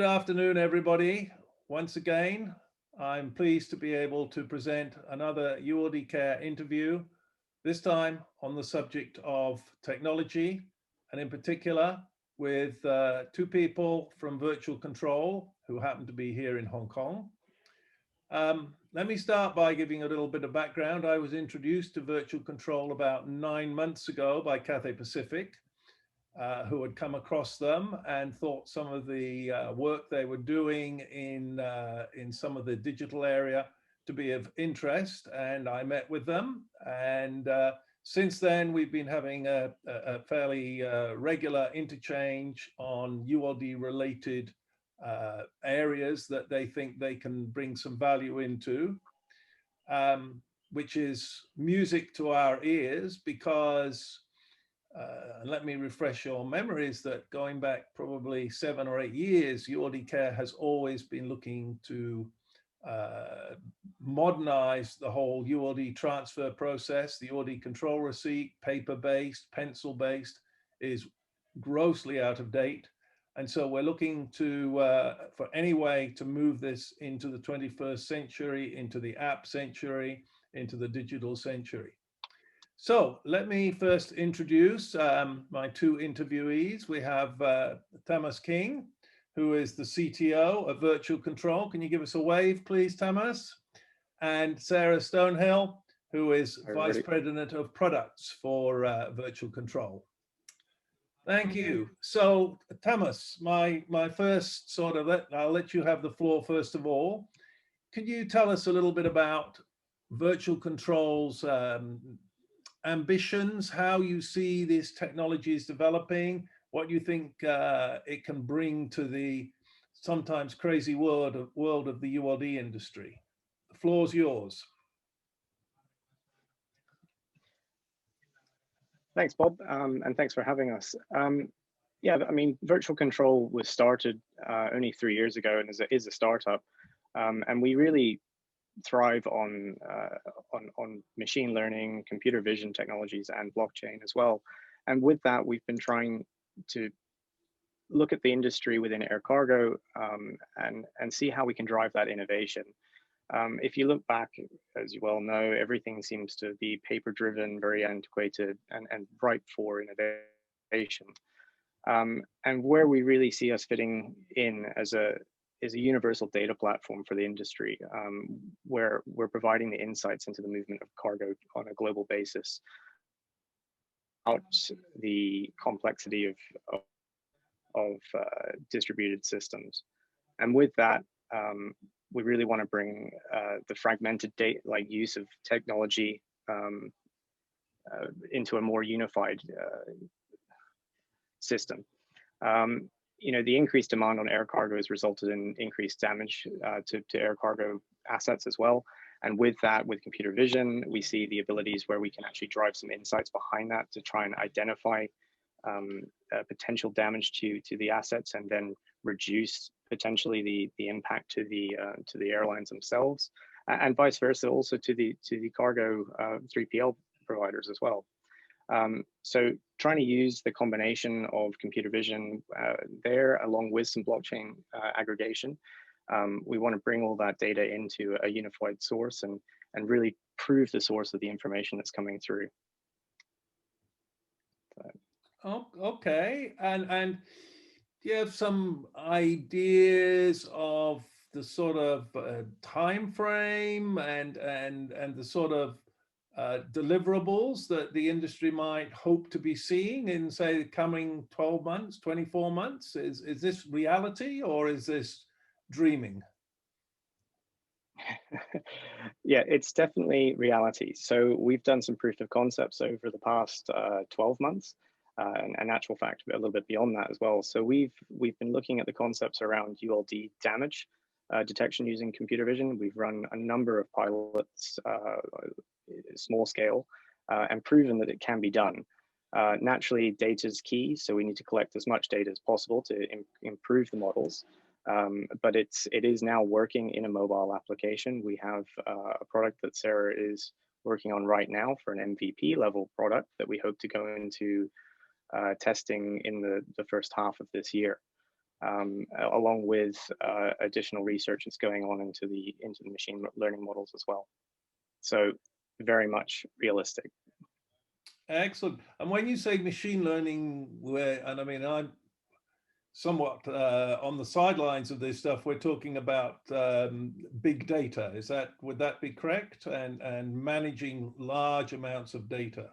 afternoon, everybody. Once again, I'm pleased to be able to present another ULD CARE interview, this time on the subject of technology, and in particular with two people from Virtual Control who happen to be here in Hong Kong. Let me start by giving a little bit of background. I was introduced to Virtual Control about 9 months ago by Cathay Pacific, who had come across them and thought some of the work they were doing in some of the digital area to be of interest, and I met with them. And since then, we've been having a fairly regular interchange on ULD-related areas that they think they can bring some value into, which is music to our ears, because let me refresh your memories that going back probably 7 or 8 years, ULD CARE has always been looking to modernize the whole ULD transfer process. The ULD control receipt, paper-based, pencil-based, is grossly out of date. And so we're looking to, for any way to move this into the 21st century, into the app century, into the digital century. So let me first introduce my two interviewees. We have Thomas King, who is the CTO of Virtual Control. Can you give us a wave, please, Thomas? And Sarah Stonehill, who is Vice President of Products for Virtual Control. Thank you. So, Thomas, my first sort of, I'll let you have the floor first of all. Could you tell us a little bit about Virtual Control's ambitions, how you see this technology is developing, what you think it can bring to the sometimes crazy world of the ULD industry? The floor's yours. Thanks, Bob, and thanks for having us. Yeah, I mean, Virtual Control was started only 3 years ago and is a startup, and we really thrive on machine learning, computer vision technologies, and blockchain as well. And with that, we've been trying to look at the industry within air cargo and see how we can drive that innovation. If you look back, as you well know, everything seems to be paper-driven, very antiquated, and ripe for innovation. And where we really see us fitting in as a universal data platform for the industry, where we're providing the insights into the movement of cargo on a global basis, out the complexity of distributed systems. And with that, we really want to bring the fragmented data, like use of technology, into a more unified system. You know, the increased demand on air cargo has resulted in increased damage to air cargo assets as well. And with that, with computer vision, we see the abilities where we can actually drive some insights behind that to try and identify potential damage to the assets, and then reduce potentially the impact to the airlines themselves, and vice versa, also to the cargo 3PL providers as well. So trying to use the combination of computer vision there, along with some blockchain aggregation, we want to bring all that data into a unified source and really prove the source of the information that's coming through. Oh, okay, and do you have some ideas of the sort of time frame and the sort of deliverables that the industry might hope to be seeing in, say, the coming 12 months, 24 months? Is this reality, or is this dreaming? Yeah, it's definitely reality. So we've done some proof of concepts over the past 12 months, and in actual fact, a little bit beyond that as well. So we've been looking at the concepts around ULD damage detection using computer vision. We've run a number of pilots, small scale, and proven that it can be done. Naturally, data is key, so we need to collect as much data as possible to improve the models. But it is now working in a mobile application. We have a product that Sarah is working on right now for an MVP level product that we hope to go into testing in the first half of this year. along with additional research that's going on into the machine learning models as well. So very much realistic. Excellent. And when you say machine learning, and I mean, I'm somewhat on the sidelines of this stuff, we're talking about big data. Would that be correct? And managing large amounts of data.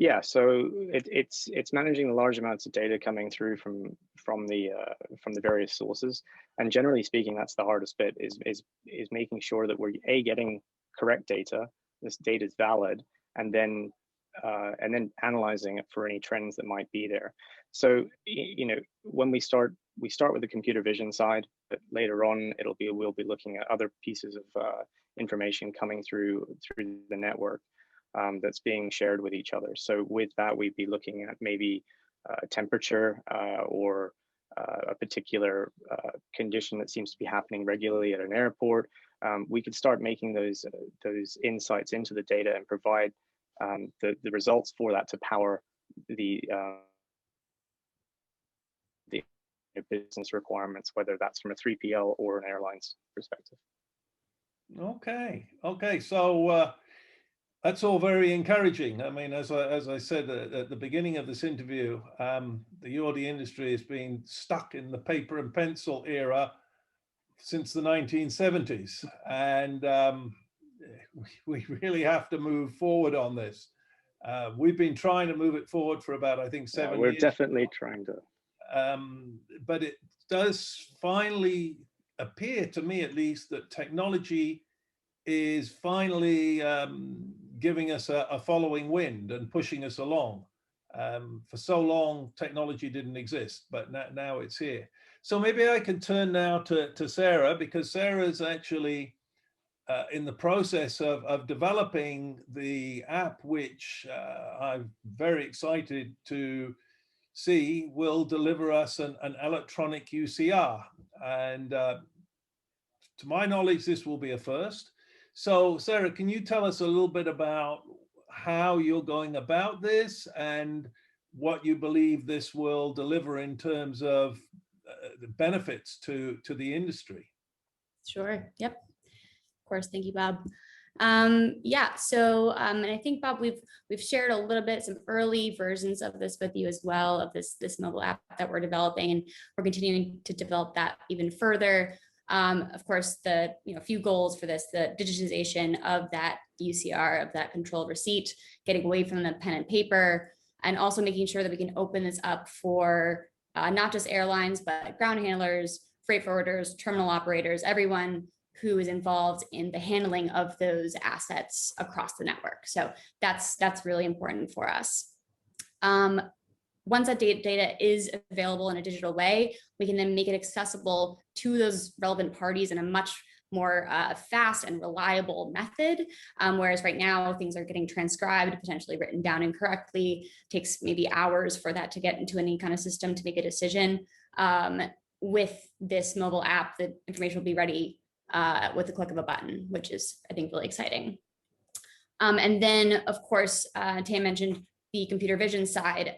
Yeah, so it's managing the large amounts of data coming through from the various sources, and generally speaking, that's the hardest bit, is making sure that we're getting correct data, this data is valid, and then analyzing it for any trends that might be there. So when we start with the computer vision side, but later on we'll be looking at other pieces of information coming through the network. That's being shared with each other. So with that, we'd be looking at maybe temperature or a particular condition that seems to be happening regularly at an airport. We could start making those insights into the data and provide the results for that to power the business requirements, whether that's from a 3PL or an airline's perspective. Okay. So that's all very encouraging. I mean, as I said at the beginning of this interview, the ULD industry has been stuck in the paper and pencil era since the 1970s, and we really have to move forward on this. We've been trying to move it forward for about, I think, 7 years. We're definitely trying to. But it does finally appear to me, at least, that technology is finally giving us a following wind and pushing us along. For so long, technology didn't exist, but now it's here. So maybe I can turn now to Sarah, because Sarah's actually in the process of developing the app, which I'm very excited to see will deliver us an electronic UCR. And to my knowledge, this will be a first. So Sarah, can you tell us a little bit about how you're going about this and what you believe this will deliver in terms of the benefits to the industry? Sure. Yep. Of course. Thank you, Bob. Yeah. So, and I think, Bob, we've shared a little bit, some early versions of this with you as well, of this mobile app that we're developing, and we're continuing to develop that even further. Of course, the few goals for this: the digitization of that UCR, of that controlled receipt, getting away from the pen and paper, and also making sure that we can open this up for not just airlines, but ground handlers, freight forwarders, terminal operators, everyone who is involved in the handling of those assets across the network. So that's really important for us. Once that data is available in a digital way, we can then make it accessible to those relevant parties in a much more fast and reliable method. Whereas right now, things are getting transcribed, potentially written down incorrectly, takes maybe hours for that to get into any kind of system to make a decision. With this mobile app, the information will be ready with the click of a button, which is, I think, really exciting. And then, of course, Tam mentioned the computer vision side.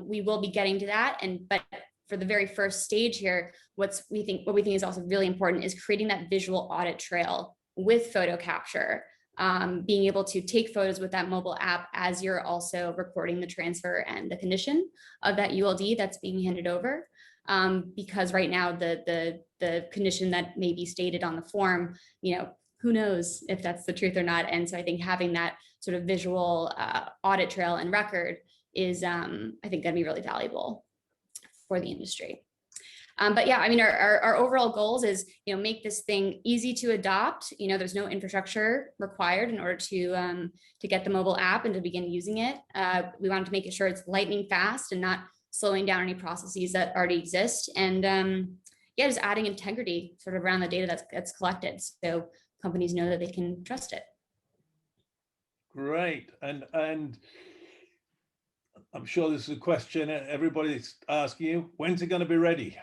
We will be getting to that, but for the very first stage here, what we think is also really important is creating that visual audit trail with photo capture, being able to take photos with that mobile app as you're also recording the transfer and the condition of that ULD that's being handed over. Because right now the condition that may be stated on the form, who knows if that's the truth or not. And so I think having that sort of visual audit trail and record is, I think, going to be really valuable for the industry. But yeah, I mean, our overall goals is, make this thing easy to adopt. There's no infrastructure required in order to get the mobile app and to begin using it. We wanted to make sure it's lightning fast and not slowing down any processes that already exist, and yeah, just adding integrity sort of around the data that's collected, so companies know that they can trust it. Great, and I'm sure this is a question everybody's asking you: when's it going to be ready?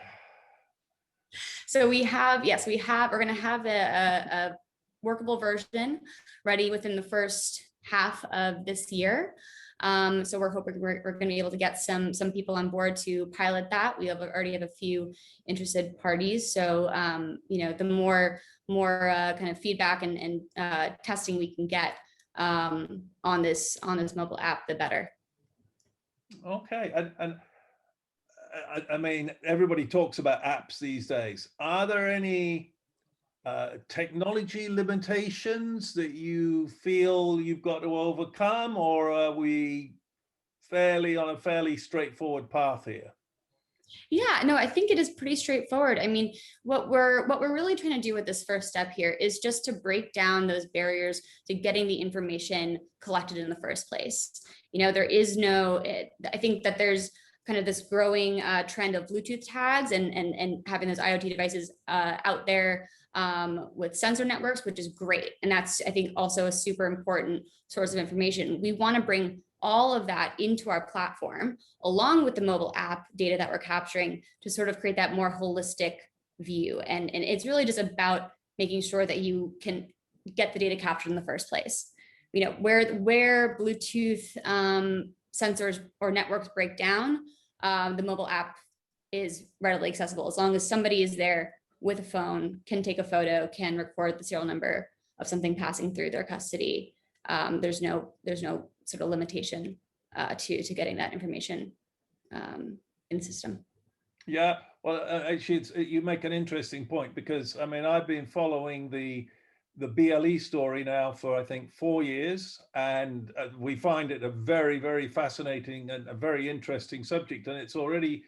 So we're going to have a workable version ready within the first half of this year. So we're hoping we're going to be able to get some people on board to pilot that. We already have a few interested parties. So the more kind of feedback and testing we can get on this mobile app, the better. Okay, and I mean, everybody talks about apps these days. Are there any technology limitations that you feel you've got to overcome, or are we on a fairly straightforward path here? Yeah, no, I think it is pretty straightforward. I mean, what we're really trying to do with this first step here is just to break down those barriers to getting the information collected in the first place. There is I think that there's kind of this growing trend of Bluetooth tags and having those IoT devices out there with sensor networks, which is great. And that's, I think, also a super important source of information. We want to bring all of that into our platform, along with the mobile app data that we're capturing, to sort of create that more holistic view. And it's really just about making sure that you can get the data captured in the first place. Where Bluetooth sensors or networks break down, the mobile app is readily accessible. As long as somebody is there with a phone, can take a photo, can record the serial number of something passing through their custody, there's no sort of limitation to getting that information in the system. Yeah, well, actually, you make an interesting point, because I mean, I've been following the BLE story now for, I think, 4 years, and we find it a very, very fascinating and a very interesting subject, and it's already,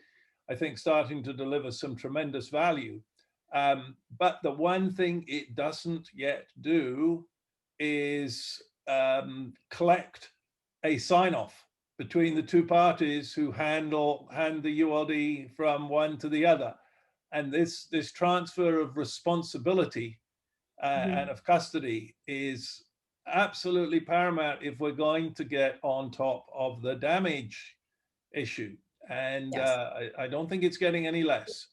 I think, starting to deliver some tremendous value. But the one thing it doesn't yet do is collect a sign-off between the two parties who hand the ULD from one to the other. And this transfer of responsibility and of custody is absolutely paramount if we're going to get on top of the damage issue. And yes. I don't think it's getting any less.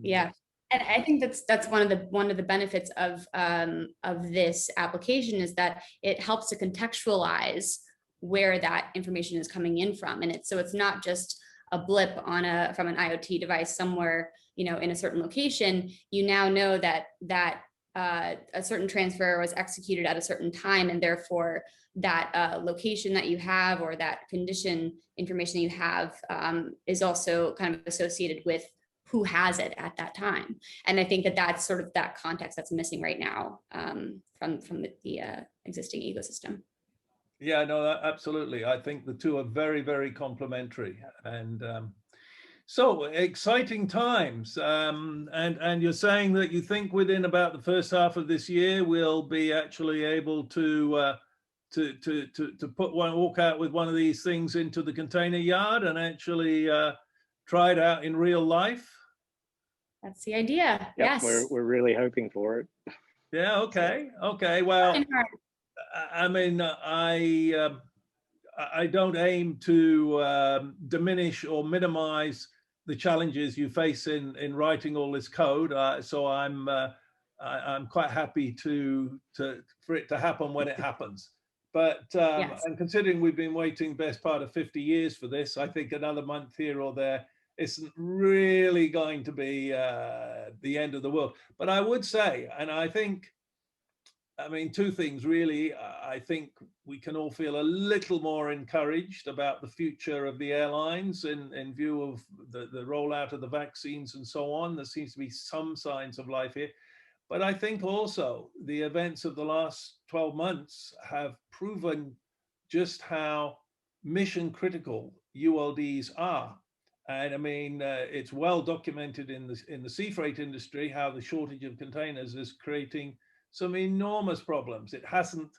Yeah. And I think that's one of the benefits of this application, is that it helps to contextualize where that information is coming in from, and so it's not just a blip from an IoT device somewhere, in a certain location. You now know that a certain transfer was executed at a certain time, and therefore that location that you have, or that condition information that you have, is also kind of associated with who has it at that time. And I think that's sort of that context that's missing right now from the existing ecosystem. Yeah, no, absolutely. I think the two are very, very complementary, and so exciting times. And you're saying that you think within about the first half of this year we'll be actually able to walk out with one of these things into the container yard and actually try it out in real life. That's the idea. Yep, yes, we're really hoping for it. Yeah. Okay. Well, I mean, I don't aim to diminish or minimize the challenges you face in writing all this code. So I'm quite happy for it to happen when it happens. But yes. And considering we've been waiting best part of 50 years for this, I think another month here or there isn't really going to be the end of the world. But I would say, and I mean, two things really. I think we can all feel a little more encouraged about the future of the airlines in view of the rollout of the vaccines and so on. There seems to be some signs of life here. But I think also the events of the last 12 months have proven just how mission critical ULDs are. And I mean, it's well documented in the sea freight industry how the shortage of containers is creating some enormous problems. It hasn't,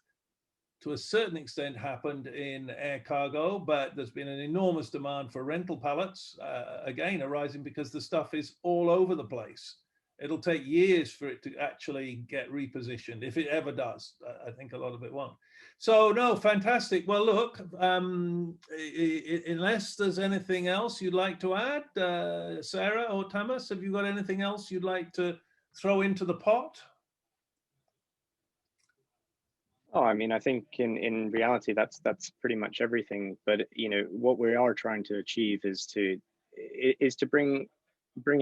to a certain extent, happened in air cargo, but there's been an enormous demand for rental pallets, again, arising because the stuff is all over the place. It'll take years for it to actually get repositioned, if it ever does. I think a lot of it won't. So no, fantastic. Well, look, unless there's anything else you'd like to add, Sarah or Thomas, have you got anything else you'd like to throw into the pot? Oh, I mean, I think in reality, that's pretty much everything. But you know, what we are trying to achieve is to bring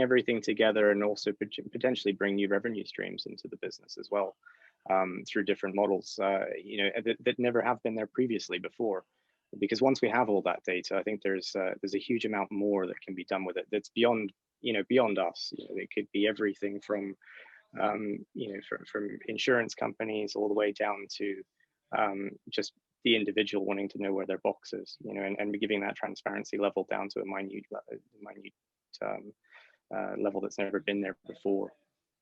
everything together, and also potentially bring new revenue streams into the business as well, through different models, you know, that never have been there previously before. Because once we have all that data, I think there's a huge amount more that can be done with it. That's beyond, you know, beyond us. You know, it could be everything from you know, from insurance companies all the way down to just the individual wanting to know where their box is, you know, and giving that transparency level down to a minute level that's never been there before.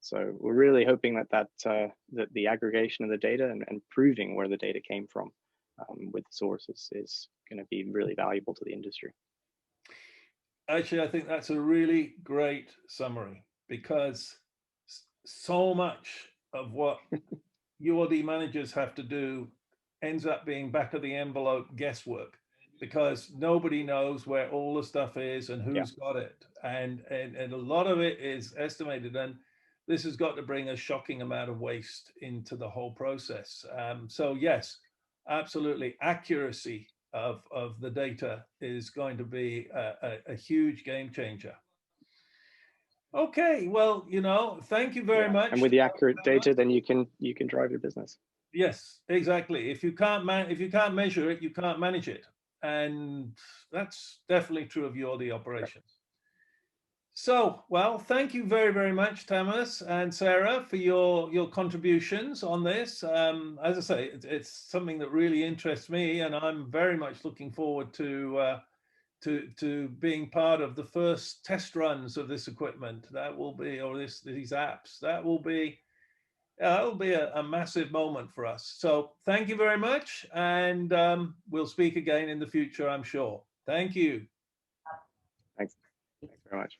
So we're really hoping that the aggregation of the data and proving where the data came from with the sources is going to be really valuable to the industry. Actually, I think that's a really great summary, because so much of what ULD managers have to do ends up being back of the envelope guesswork, because nobody knows where all the stuff is and who's got it. And a lot of it is estimated. And this has got to bring a shocking amount of waste into the whole process. So yes, absolutely, accuracy of the data is going to be a huge game changer. Okay, well, you know, thank you very much. And with the accurate data, then you can drive your business. Yes, exactly. If you can't measure it, you can't manage it, and that's definitely true of ULD operations. So, well, thank you very, very much, Thomas and Sarah, for your contributions on this. As I say, it's something that really interests me, and I'm very much looking forward to being part of the first test runs of this equipment. That will be, or these apps. That will be a massive moment for us. So thank you very much, and we'll speak again in the future, I'm sure. Thank you. Thanks very much.